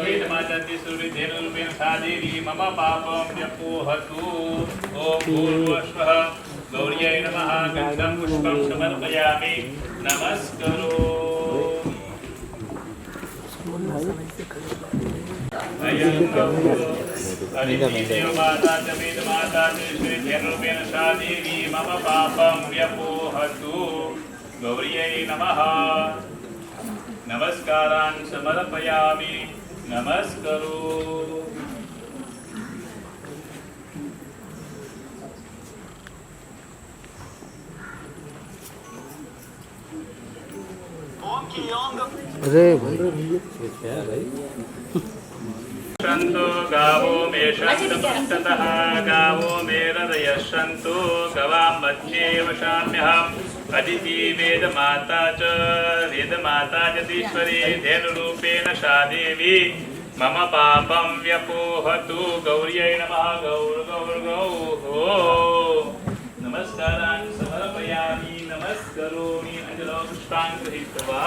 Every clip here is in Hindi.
वेदमाचार्य सुरभिधेन रूपेण सा देवी मम पापं व्यपोहतु। ओम भूर्भुवस्वः गौर्यै नमः। गन्धं पुष्पं समर्पयामि। नमस्करो। माता च वेदमाता च सुरभिधेन रूपेण सा देवी मम पापं व्यपोहतु। गौर्यै नमः। नमस्कारान् समर्पयामि। नमस्करो। अरे भाई ये क्या है भाई? शंतो गावो मे शन्ततः गावो मे हृदयशन्तु गवां मध्ये वशाम्यहम्। अदिति वेदमाता च जगदीश्वरी धेनुरूपेण सा देवी मम पापं व्यपोहतु। गौर्यै नमः। नमस्कारान् समर्पयामि। नमस्करोमि। अंजलौ पुष्पान् गृहीत्वा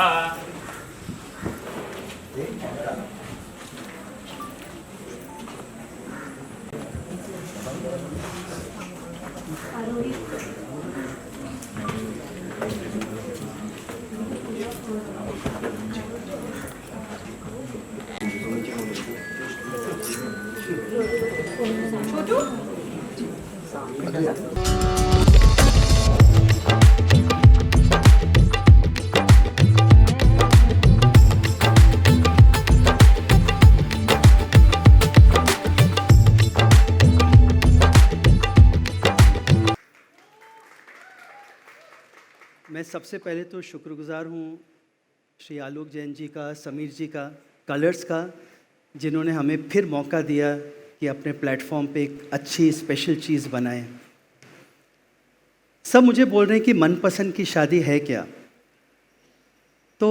मैं सबसे पहले तो शुक्रगुजार हूँ श्री आलोक जैन जी का, समीर जी का, कलर्स का, जिन्होंने हमें फिर मौका दिया कि अपने प्लेटफॉर्म पे एक अच्छी स्पेशल चीज़ बनाएं। सब मुझे बोल रहे हैं कि मनपसंद की शादी है क्या। तो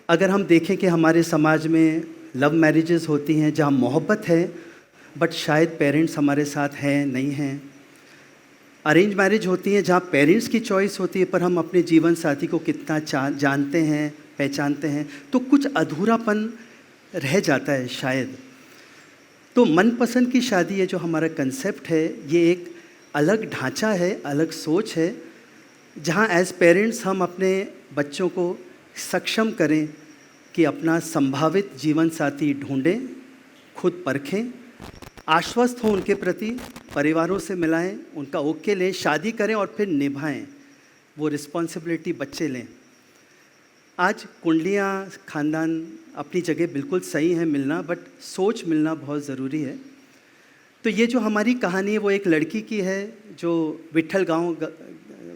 अगर हम देखें कि हमारे समाज में लव मैरिजेस होती हैं जहाँ मोहब्बत है बट शायद पेरेंट्स हमारे साथ हैं नहीं हैं। अरेंज मैरिज होती है जहाँ पेरेंट्स की चॉइस होती है पर हम अपने जीवन साथी को कितना जानते हैं, पहचानते हैं, तो कुछ अधूरापन रह जाता है शायद। तो मनपसंद की शादी ये जो हमारा कंसेप्ट है ये एक अलग ढांचा है, अलग सोच है, जहाँ एज पेरेंट्स हम अपने बच्चों को सक्षम करें कि अपना संभावित जीवन साथी ढूंढें, खुद परखें, आश्वस्त हों उनके प्रति, परिवारों से मिलाएं, उनका ओके लें, शादी करें और फिर निभाएं। वो रिस्पॉन्सिबिलिटी बच्चे लें। आज कुंडलियाँ, खानदान अपनी जगह बिल्कुल सही है मिलना, बट सोच मिलना बहुत ज़रूरी है। तो ये जो हमारी कहानी है वो एक लड़की की है जो विट्ठल गांव,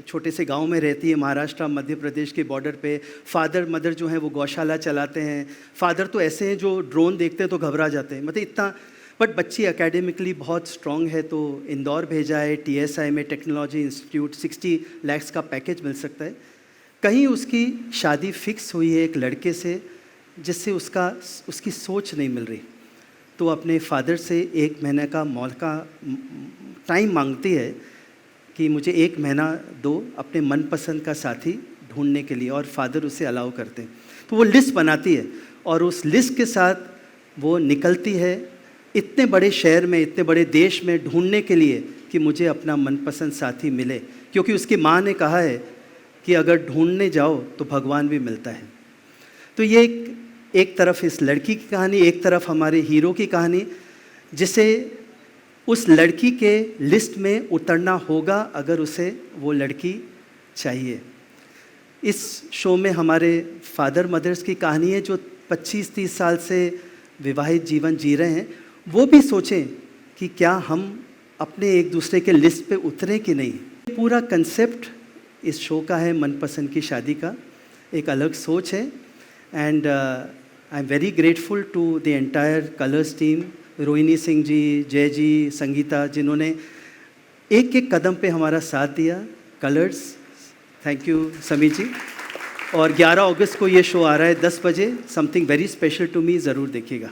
छोटे से गांव में रहती है महाराष्ट्र मध्य प्रदेश के बॉर्डर पे। फादर मदर जो हैं वो गौशाला चलाते हैं। फादर तो ऐसे हैं जो ड्रोन देखते हैं तो घबरा जाते हैं, मतलब इतना। बट बच्ची एकेडमिकली बहुत स्ट्रॉन्ग है तो इंदौर भेजा है, TSI में टेक्नोलॉजी इंस्टीट्यूट 60 लाख का पैकेज मिल सकता है। कहीं उसकी शादी फिक्स हुई है एक लड़के से जिससे उसकी सोच नहीं मिल रही, तो अपने फादर से 1 महीने का मौका टाइम मांगती है कि मुझे 1 महीना दो अपने मनपसंद का साथी ढूंढने के लिए, और फादर उसे अलाउ करते हैं। तो वो लिस्ट बनाती है और उस लिस्ट के साथ वो निकलती है इतने बड़े शहर में, इतने बड़े देश में ढूंढने के लिए कि मुझे अपना मनपसंद साथी मिले, क्योंकि उसकी माँ ने कहा है कि अगर ढूंढने जाओ तो भगवान भी मिलता है। तो ये एक तरफ इस लड़की की कहानी, एक तरफ हमारे हीरो की कहानी, जिसे उस लड़की के लिस्ट में उतरना होगा अगर उसे वो लड़की चाहिए। इस शो में हमारे फादर मदर्स की कहानी है जो 25-30 साल से विवाहित जीवन जी रहे हैं। वो भी सोचें कि क्या हम अपने एक दूसरे के लिस्ट पे उतरें कि नहीं। पूरा कंसेप्ट इस शो का है मनपसंद की शादी का, एक अलग सोच है। And I am very grateful to the entire Colors team, Rohini Singh ji, Jay ji, Sangeeta, जिन्होंने एक एक कदम पे हमारा साथ दिया। कलर्स, थैंक यू समीर जी। और 11 अगस्त को ये शो आ रहा है 10 बजे, something very special to me, ज़रूर देखिएगा।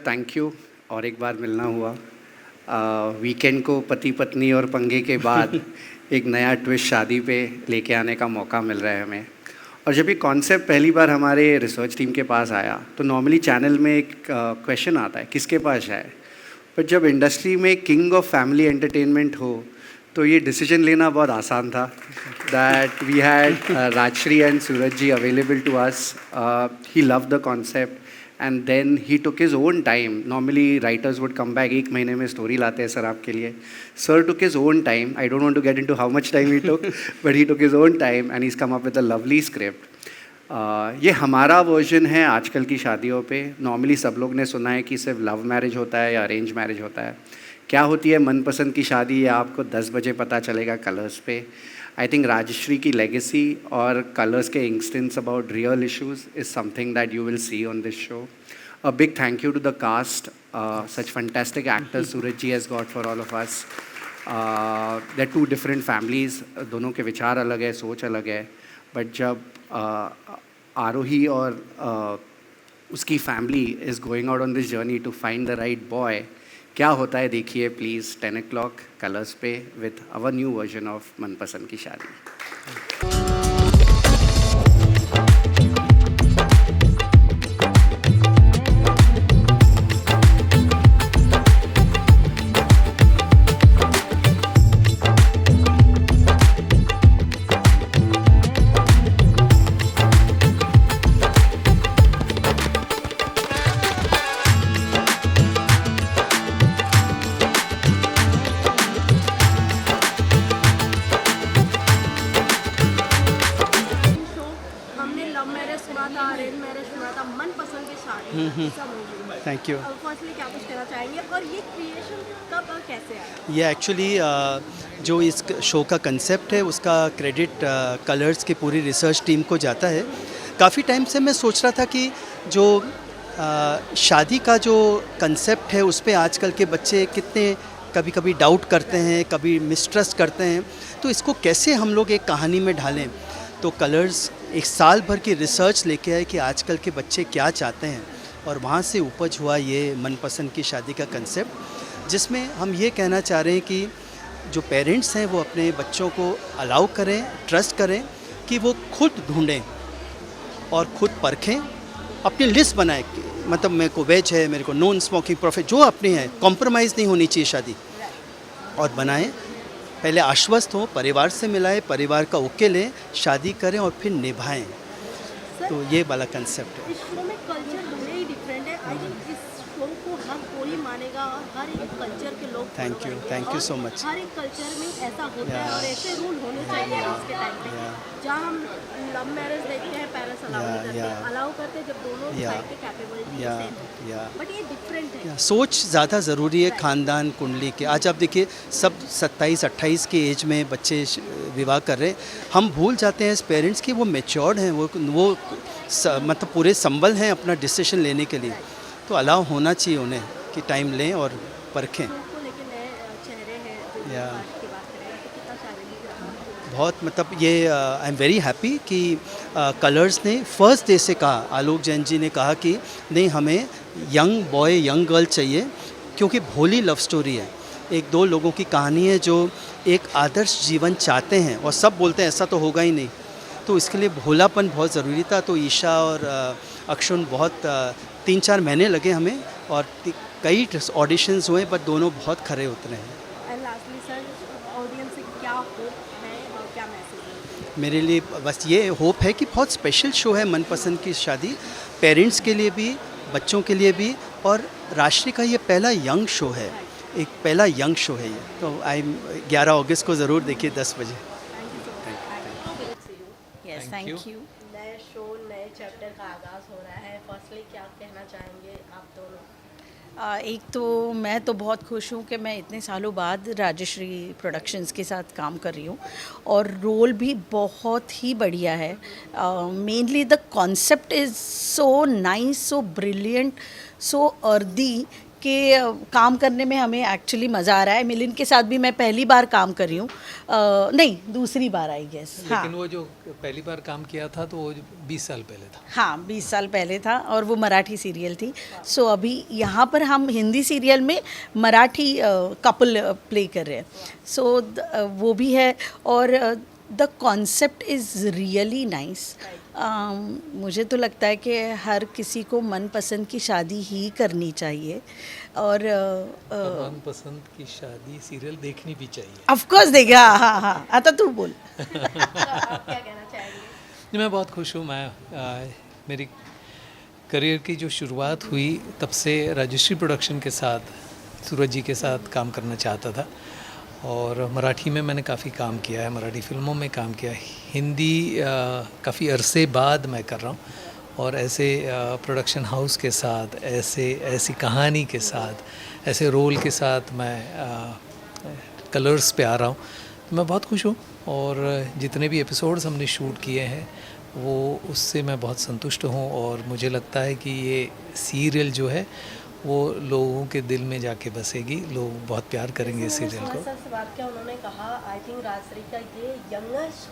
Thank you. और एक बार मिलना हुआ। वीकेंड को पति पत्नी और पंगे के बाद एक नया ट्विस्ट शादी पे लेके आने का मौका मिल रहा है हमें। और जब ये कॉन्सेप्ट पहली बार हमारे रिसर्च टीम के पास आया तो नॉर्मली चैनल में एक क्वेश्चन आता है किसके पास है, पर जब इंडस्ट्री में किंग ऑफ फैमिली एंटरटेनमेंट हो तो ये डिसीजन लेना बहुत आसान था. That we had Rajshree and Suraj ji available to us. He loved the concept and then he took his own time. Normally writers would come back, 1 महीने में स्टोरी लाते हैं सर आपके लिए. Sir took his own time. I don't want to get into how much time he took, but he took his own time and he is come up with a lovely script. ये हमारा वर्जन है आजकल की शादियों पे. नॉर्मली सब लोग ने सुना है कि सिर्फ लव मैरिज होता है या अरेंज मैरिज होता है. क्या होती है मनपसंद की शादी, ये आपको 10 बजे पता चलेगा कलर्स पे. आई थिंक राजश्री की लेगेसी और कलर्स के instants about real issues is something that you will see on this show. A big thank you to the cast, such fantastic actors Suraj ji has got for all of us. There 2 different families, दोनों के विचार अलग है, सोच अलग है, बट जब आरोही और उसकी family is going out on this journey to find the right boy, क्या होता है देखिए प्लीज़ 10 o'clock कलर्स पे with our new version of Manpasand Ki शादी. Thank you. फर्स्टली क्या कुछ कहना चाहेंगे और ये क्रिएशन कब और कैसे आया? ये एक्चुअली जो इस शो का कंसेप्ट है उसका क्रेडिट कलर्स की पूरी रिसर्च टीम को जाता है. काफ़ी टाइम से मैं सोच रहा था कि जो शादी का जो कंसेप्ट है उस पर आजकल के बच्चे कितने कभी कभी डाउट करते हैं, कभी मिसट्रस्ट करते हैं, तो इसको कैसे हम लोग एक कहानी में ढालें. तो कलर्स एक साल भर की रिसर्च लेके आए कि आजकल के बच्चे क्या चाहते हैं, और वहाँ से उपज हुआ ये मनपसंद की शादी का कंसेप्ट, जिसमें हम ये कहना चाह रहे हैं कि जो पेरेंट्स हैं वो अपने बच्चों को अलाउ करें, ट्रस्ट करें कि वो खुद ढूंढें और खुद परखें, अपनी लिस्ट बनाएं. मतलब मेरे को वेज है, मेरे को नॉन स्मोकिंग प्रोफेट, जो अपनी है, कॉम्प्रोमाइज़ नहीं होनी चाहिए शादी, और बनाएं. पहले आश्वस्त हो, परिवार से मिलाएं, परिवार का ओके लें, शादी करें और फिर निभाएं. तो ये वाला कंसेप्ट है. इस शो में कल्चर भले ही डिफरेंट है, आई थिंक इस शो को हर कोई मानेगा और हर एक कल्चर के लोग थैंक यू सो मच. हर एक कल्चर में ऐसा होता है और ऐसे रूल होने चाहिए आज के टाइम पे. जहाँ हम लव मैरिज देखते हैं, पेरेंट्स अलाउ करते हैं जब दोनों साइड के कैपेबिलिटी सेम है, बट ये डिफरेंट है. सोच ज़्यादा ज़रूरी है खानदान कुंडली के. आज आप देखिए सब 27-28 की एज में बच्चे विवाह कर रहे हैं. हम भूल जाते हैं एज पेरेंट्स कि वो मैच्योर्ड हैं, वो मतलब पूरे संबल हैं अपना डिसीजन लेने के लिए. तो अलाउ होना चाहिए उन्हें कि टाइम लें और परखें. बहुत मतलब ये आई एम वेरी हैप्पी कि कलर्स ने फर्स्ट डे से कहा, आलोक जैन जी ने कहा कि नहीं, हमें यंग बॉय यंग गर्ल चाहिए, क्योंकि भोली लव स्टोरी है. 1-2 लोगों की कहानी है जो एक आदर्श जीवन चाहते हैं और सब बोलते हैं ऐसा तो होगा ही नहीं. तो इसके लिए भोलापन बहुत ज़रूरी था. तो ईशा और अक्षुन बहुत 3-4 महीने लगे हमें, और कई ऑडिशंस हुए, बट दोनों बहुत खरे उतरे हैं. मेरे लिए बस ये होप है कि बहुत स्पेशल शो है मनपसंद की शादी, पेरेंट्स के लिए भी, बच्चों के लिए भी, और राष्ट्रीय का ये पहला यंग शो है, एक पहला यंग शो है ये. तो 11 अगस्त को ज़रूर देखिए 10 बजे. Thank you. नए शो, नए चैप्टर का आगाज़ हो रहा है. फर्स्टली क्या कहना चाहेंगे आप दोनों? एक तो मैं तो बहुत खुश हूँ कि मैं इतने सालों बाद राजश्री प्रोडक्शंस के साथ काम कर रही हूँ, और रोल भी बहुत ही बढ़िया है. Mainly the concept is so nice, so brilliant, so earthy कि काम करने में हमें एक्चुअली मज़ा आ रहा है. मिलिंद के साथ भी मैं पहली बार काम कर रही हूँ, नहीं दूसरी बार आई गेस. लेकिन वो जो पहली बार काम किया था तो वो 20 साल पहले था. हाँ, 20 साल पहले था, और वो मराठी सीरियल थी. सो अभी यहाँ पर हम हिंदी सीरियल में मराठी कपल प्ले कर रहे हैं. सो वो भी है, और the concept is really nice. मुझे तो लगता है कि हर किसी को मनपसंद की शादी ही करनी चाहिए और मनपसंद की शादी सीरियल देखनी भी चाहिए। ऑफ कोर्स देगा। हाँ, आता तू बोल। आप क्या कहना चाहेंगे? जी, मैं बहुत खुश हूँ। मेरी करियर की जो शुरुआत हुई तब से राजश्री प्रोडक्शन के साथ, सूरज जी के साथ काम करना चाहता था और मराठी में मैंने काफ़ी काम किया है, मराठी फिल्मों में काम किया है। हिंदी काफ़ी अरसे बाद मैं कर रहा हूँ और ऐसे प्रोडक्शन हाउस के साथ, ऐसी कहानी के साथ, ऐसे रोल के साथ मैं कलर्स पे आ रहा हूँ, तो मैं बहुत खुश हूँ। और जितने भी एपिसोड्स हमने शूट किए हैं वो उससे मैं बहुत संतुष्ट हूँ और मुझे लगता है कि ये सीरियल जो है वो लोगों के दिल में जाके बसेगी, लोग बहुत प्यार करेंगे इस सीरियल को। सर से बात किया, उन्होंने कहा आई थिंक राजश्री का ये यंगेस्ट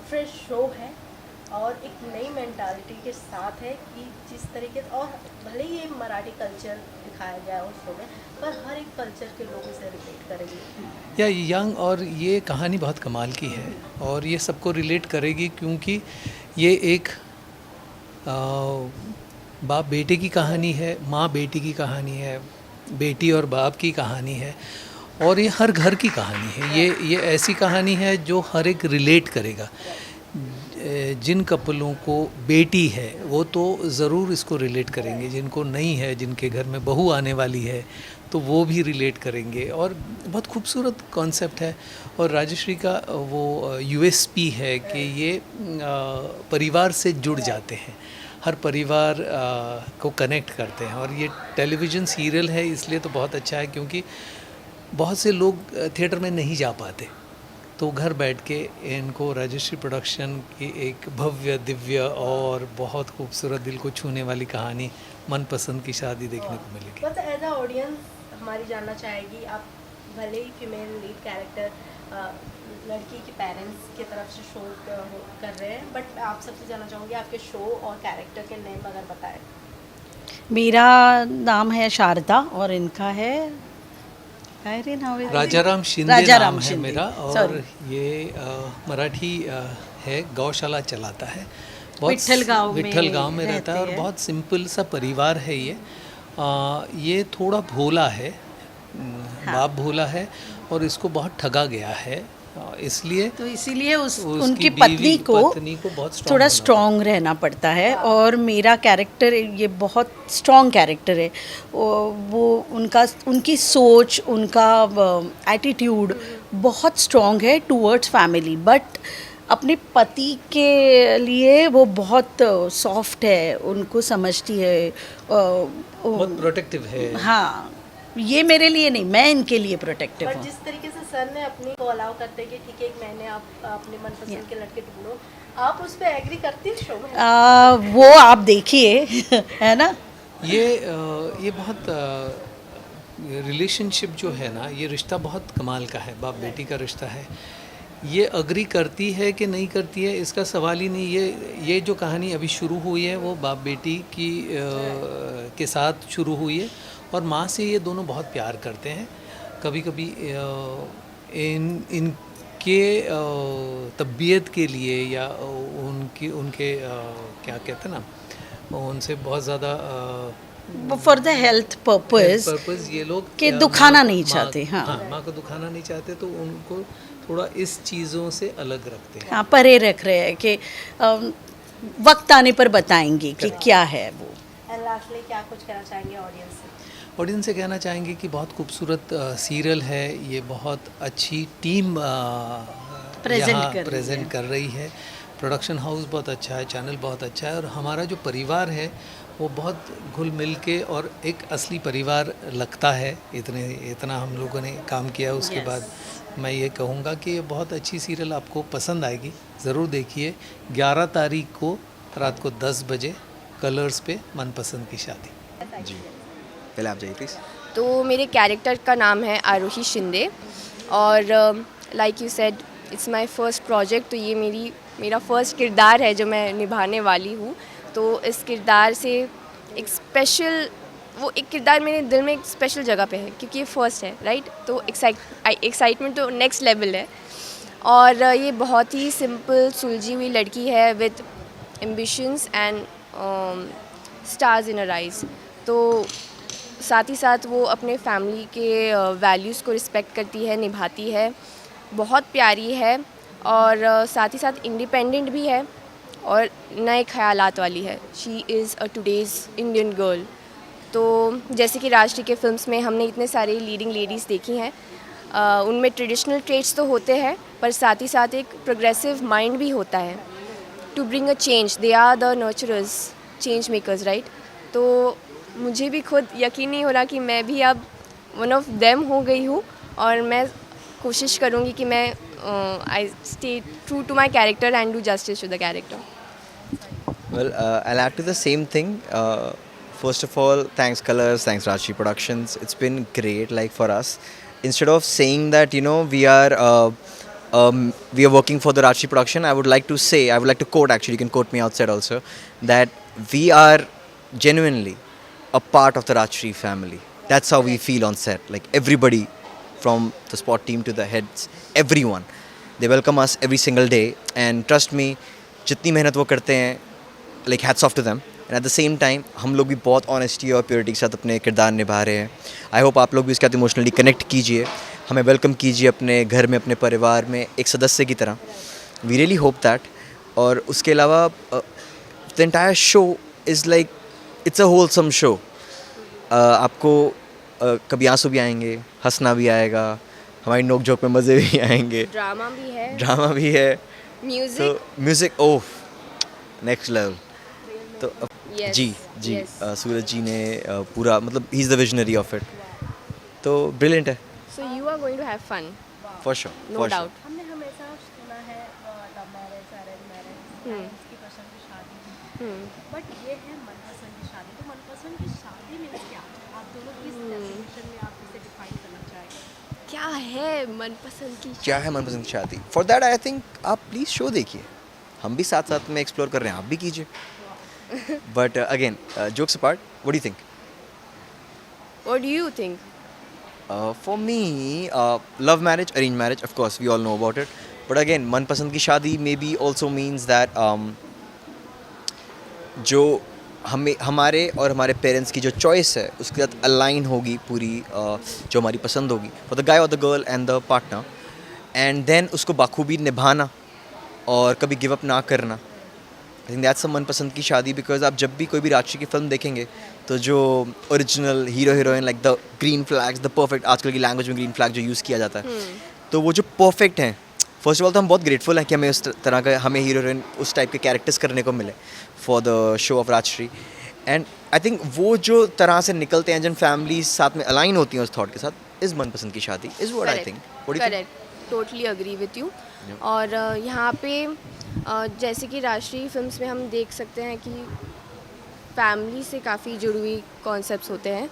फ्रेश शो है और एक नई मेंटालिटी के साथ है कि जिस तरीके से, और भले ही ये मराठी कल्चर दिखाया गया है उस शो में, पर हर एक कल्चर के लोग इसे रिलेट करेंगे। या यंग, और ये कहानी बहुत कमाल की है और ये सबको रिलेट करेगी क्योंकि ये एक बाप बेटे की कहानी है, माँ बेटी की कहानी है, बेटी और बाप की कहानी है और ये हर घर की कहानी है। ये ऐसी कहानी है जो हर एक रिलेट करेगा। जिन कपलों को बेटी है वो तो ज़रूर इसको रिलेट करेंगे, जिनको नहीं है, जिनके घर में बहू आने वाली है तो वो भी रिलेट करेंगे। और बहुत खूबसूरत कॉन्सेप्ट है और राजश्री का वो यूएसपी है कि ये परिवार से जुड़ जाते हैं, हर परिवार को कनेक्ट करते हैं। और ये टेलीविज़न सीरियल है इसलिए तो बहुत अच्छा है क्योंकि बहुत से लोग थिएटर में नहीं जा पाते, तो घर बैठ के इनको राजश्री प्रोडक्शन की एक भव्य, दिव्य और बहुत खूबसूरत, दिल को छूने वाली कहानी मनपसंद की शादी देखने को मिलेगी। बस एज अ ऑडियंस हमारी जानना चाहेगी, आप भले ही फीमेल लीड कैरेक्टर लड़की के पेरेंट्स की तरफ से शो कर रहे हैं, बट आप सबसे जानना चाहूँगी आपके शो और कैरेक्टर के नेम अगर बताएं। मेरा नाम है शारदा और इनका है राजाराम शिंदे राजाराम नाम है शिंदे, मेरा। और sorry। ये मराठी है, गौशाला चलाता है, विट्ठल गांव में रहता है और बहुत सिंपल सा परिवार है ये थोड़ा भोला है, बाप भोला है और इसको बहुत ठगा गया है, इसीलिए उनकी पत्नी को बहुत थोड़ा स्ट्रॉन्ग रहना पड़ता है। और मेरा कैरेक्टर ये बहुत स्ट्रॉन्ग कैरेक्टर है। वो उनकी सोच, उनका एटीट्यूड बहुत स्ट्रॉन्ग है टूवर्ड्स फैमिली, बट अपने पति के लिए वो बहुत सॉफ्ट है, उनको समझती है, बहुत प्रोटेक्टिव है। हाँ, ये मेरे लिए नहीं, मैं इनके लिए प्रोटेक्टिव पर हूँ। जिस तरीके से सर ने अपनी को अलाउ करते हैं कि ठीक है एक महीने आप अपने मनपसंद के लड़के ढूंढो, आप उस पर एग्री करती हैं शो में? वो आप देखिए है ना। ये बहुत रिलेशनशिप जो है ना, ये रिश्ता बहुत कमाल का है, बाप बेटी का रिश्ता है। ये अग्री करती है कि नहीं करती है इसका सवाल ही नहीं। ये जो कहानी अभी शुरू हुई है वो बाप बेटी की के साथ शुरू हुई है और माँ से ये दोनों बहुत प्यार करते हैं। कभी कभी इनके तबीयत के लिए या उनके क्या कहते हैं ना, उनसे बहुत ज़्यादा फॉर द हेल्थ पर्पस ये लोग के दुखाना नहीं चाहते। हाँ, माँ को दुखाना नहीं चाहते तो उनको थोड़ा इस चीज़ों से अलग रखते हैं। हाँ, परे रख रहे हैं कि वक्त आने पर बताएंगे कि क्या है वो। एंड लास्टली क्या कुछ कहना चाहेंगे ऑडियंस से? ऑडियंस से कहना चाहेंगे कि बहुत खूबसूरत सीरियल है ये, बहुत अच्छी टीम प्रेजेंट कर रही है। प्रोडक्शन हाउस बहुत अच्छा है, चैनल बहुत अच्छा है और हमारा जो परिवार है वो बहुत घुल मिल के और एक असली परिवार लगता है। इतना हम लोगों ने काम किया, उसके बाद मैं ये कहूँगा कि ये बहुत अच्छी सीरियल आपको पसंद आएगी, ज़रूर देखिए। 11 तारीख को रात को 10 बजे कलर्स पे मनपसंद की शादी। जी, पहले आप जाइए प्लीज़। तो मेरे कैरेक्टर का नाम है आरोही शिंदे और like you said it's my first project. तो ये मेरा फर्स्ट किरदार है जो मैं निभाने वाली हूँ। तो इस किरदार से एक स्पेशल, वो एक किरदार मेरे दिल में एक स्पेशल जगह पे है क्योंकि ये फर्स्ट है, राइट। तो एक्साइटमेंट तो नेक्स्ट लेवल है। और ये बहुत ही सिंपल सुलझी हुई लड़की है with ambitions and stars in her eyes. तो साथ ही साथ वो अपने फैमिली के वैल्यूज़ को रिस्पेक्ट करती है, निभाती है, बहुत प्यारी है और साथ ही साथ इंडिपेंडेंट भी है और नए ख्यालात वाली है. She is a today's Indian girl. तो जैसे कि राजश्री के फिल्म्स में हमने इतने सारे लीडिंग लेडीज़ देखी हैं, उनमें ट्रेडिशनल ट्रेट्स तो होते हैं पर साथ ही साथ एक प्रोग्रेसिव माइंड भी होता है. To bring a change, they are the nurturers, change makers, right. तो मुझे भी खुद यकीन नहीं हो रहा कि मैं भी अब वन ऑफ देम हो गई हूँ और मैं कोशिश करूँगी कि मैं I stay true to my character and do justice to the character. Well, I'll add to the same thing. First of all, thanks Colors, thanks Rajshri Productions. It's been great, like for us. Instead of saying that, you know, we are working for the Rajshri Production, I would like to quote, actually, you can quote me outside also, that we are genuinely a part of the Rajshri family. That's how we feel on set. Like everybody, from the spot team to the heads, everyone, they welcome us every single day. And trust me, जितनी मेहनत वो करते हैं, like hats off to them. And at the same time, हम लोग भी बहुत ऑनेस्टी और प्योरिटी के साथ अपने किरदार निभा रहे हैं. आई होप आप लोग भी इसके साथ इमोशनली कनेक्ट कीजिए, हमें वेलकम कीजिए अपने घर में, अपने परिवार में एक सदस्य की तरह. We really hope that. और उसके अलावा the entire show is like it's a wholesome show. आपको कभी आंसू भी आएंगे, हंसना भी आएगा, हमारी नोक झोंक में मज़े भी आएंगे, ड्रामा भी है, म्यूज़िक ओह नेक्स्ट लेवल. तो जी सूरज जी ने पूरा, मतलब he is the visionary of it. तो ब्रिलियंट है. So you are going to have fun for sure, no doubt. हमने हमेशा सुना है लव मैरिज, अरेंज मैरिज, इसकी पसंद की शादी, बट ये है मनपसंद की शादी. तो मनपसंद की शादी में क्या आप दोनों किस डेफिनेशन में आप इसे डिफाइन करना चाहेंगे? क्या है मनपसंद की शादी? फॉर दैट आई थिंक आप प्लीज़ शो देखिए, हम भी साथ साथ में एक्सप्लोर कर रहे हैं, आप भी कीजिए. But again jokes apart, what do you think? What do you think? For me, love marriage, arranged marriage, of course, we all know about it. But again, मनपसंद की शादी maybe also means that जो हमारे और हमारे पेरेंट्स की जो चॉइस है उसके साथ अलाइन होगी पूरी, जो हमारी पसंद होगी फॉर द गाय और the girl and the partner, and then उसको बाखूबी निभाना और कभी गिव अप ना करना. आई थिंक दैट्स अ मनपसंद की शादी. बिकॉज आप जब भी कोई भी राजश्री की फिल्म देखेंगे तो जो original hero heroine, like the green flags, the perfect, आजकल की लैंग्वेज में ग्रीन फ्लैग जो यूज़ किया जाता है, तो वो जो परफेक्ट हैं, फर्स्ट ऑफ ऑल तो हम बहुत ग्रेटफुल हैं कि हमें उस तरह का, हमें हीरो हीरोइन उस टाइप के कैरेक्टर्स करने को मिले for the show of Rajshree. And I think वो जो तरह से निकलते हैं, जिन फैमिलीज साथ में अलाइन होती हैं उस थॉट के साथ, इज़ मनपसंद की शादी, is what I think. Correct, totally agree with you. और यहाँ पे जैसे कि राजश्री फिल्म्स में हम देख सकते हैं कि फैमिली से काफ़ी जुड़ी हुई कॉन्सेप्ट्स होते हैं.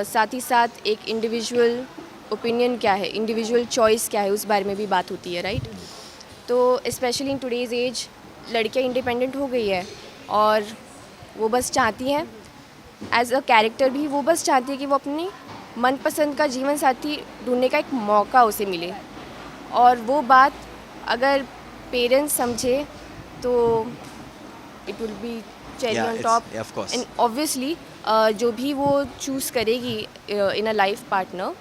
साथ ही साथ एक इंडिविजुअल ओपिनियन क्या है, इंडिविजुअल चॉइस क्या है, उस बारे में भी बात होती है, राइट. तो स्पेशली इन टुडेज़ एज लड़कियाँ इंडिपेंडेंट हो गई है और वो बस चाहती हैं, एज अ कैरेक्टर भी वो बस चाहती है कि वो अपनी मनपसंद का जीवन साथी ढूंढने का एक मौका उसे मिले. और वो बात अगर पेरेंट्स समझे तो it will be cherry on top. And obviously जो भी वो चूज़ करेगी in a life partner,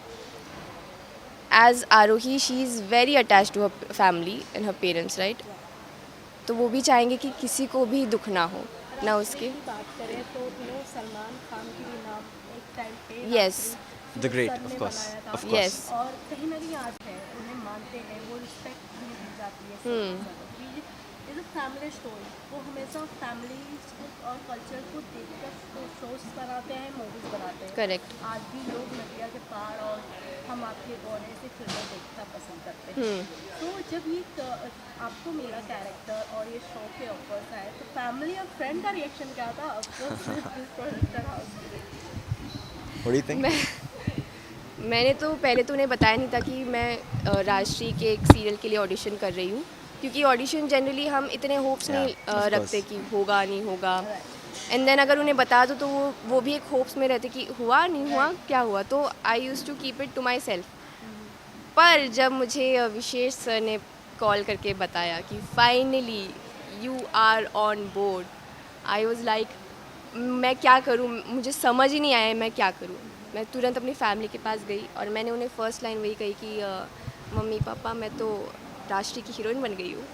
as Aarohi she is very attach to her family and her parents, right. तो वो भी चाहेंगे कि किसी को भी दुख ना हो, ना उसके. बात करें तो सलमान खान की भी नाम एक टाइम पे yes, the great, of course, yes. और कहीं ना कहीं आज है, उन्हें मानते हैं, वो रिस्पेक्ट भी दी जाती है. Is a family story. वो हमेशा फैमिली और कल्चर को देखकर शोज बनाते हैं, मूवीज बनाते हैं. करेक्ट. आज भी लोग नदिया के पार और हम आपके गौरे से फिल्में देखना पसंद करते हैं. तो जब ये आपको मेरा कैरेक्टर और ये शो के ऑफर्स आए तो फैमिली और फ्रेंड का रिएक्शन क्या था? Production house. What do you think? मैंने तो पहले तो उन्हें बताया नहीं था कि मैं राजश्री के एक सीरियल के लिए ऑडिशन कर रही हूँ, क्योंकि ऑडिशन जनरली हम इतने होप्स नहीं रखते कि होगा नहीं होगा. एंड देन अगर उन्हें बता दो तो वो भी एक होप्स में रहते कि हुआ नहीं हुआ क्या हुआ. तो I use to keep it to myself. पर जब मुझे विशेष सर ने कॉल करके बताया कि finally you are on board. I was like, मैं क्या करूँ, मुझे समझ ही नहीं आया मैं क्या करूँ. मैं तुरंत अपनी फैमिली के पास गई और मैंने उन्हें फर्स्ट लाइन वही कही कि मम्मी पापा मैं तो राष्ट्रीय की हीरोइन बन गई हूँ.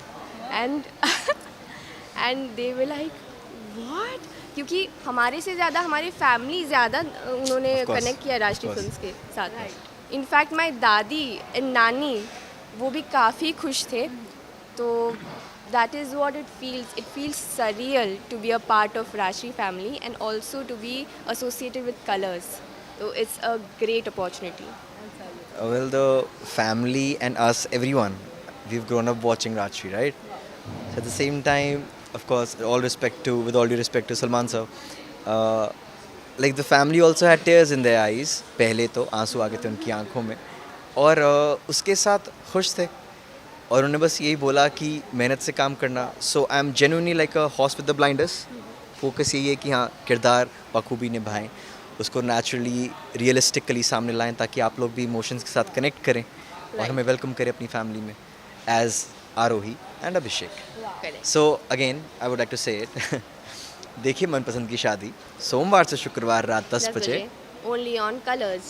And they were like what, क्योंकि हमारे से ज़्यादा हमारी फैमिली ज़्यादा उन्होंने Of course, कनेक्ट किया राष्ट्रीय of course. फिल्म्स के साथ. इनफैक्ट माई दादी एंड नानी वो भी काफ़ी खुश थे. तो that is what it feels surreal to be a part of Rashri family and also to be associated with colors. So it's a great opportunity. Well, the family and us, everyone, we've grown up watching Rajshri, right? So at the same time, of course, with all due respect to Salman sir, like the family also had tears in their eyes. पहले तो आंसू आ गए थे उनकी आंखों में और उसके साथ खुश थे और उन्होंने बस यही बोला कि मेहनत से काम करना. So I am genuinely like a horse with the blinders. Focus यही है कि हाँ किरदार बखूबी निभाएं, उसको नेचुरली रियलिस्टिकली सामने लाएं ताकि आप लोग भी इमोशंस के साथ कनेक्ट करें और हमें वेलकम करें अपनी फैमिली में as Aarohi and Abhishek. So again I would like to say it, देखिए मनपसंद की शादी सोमवार से शुक्रवार रात 10 बजे Only on Colors.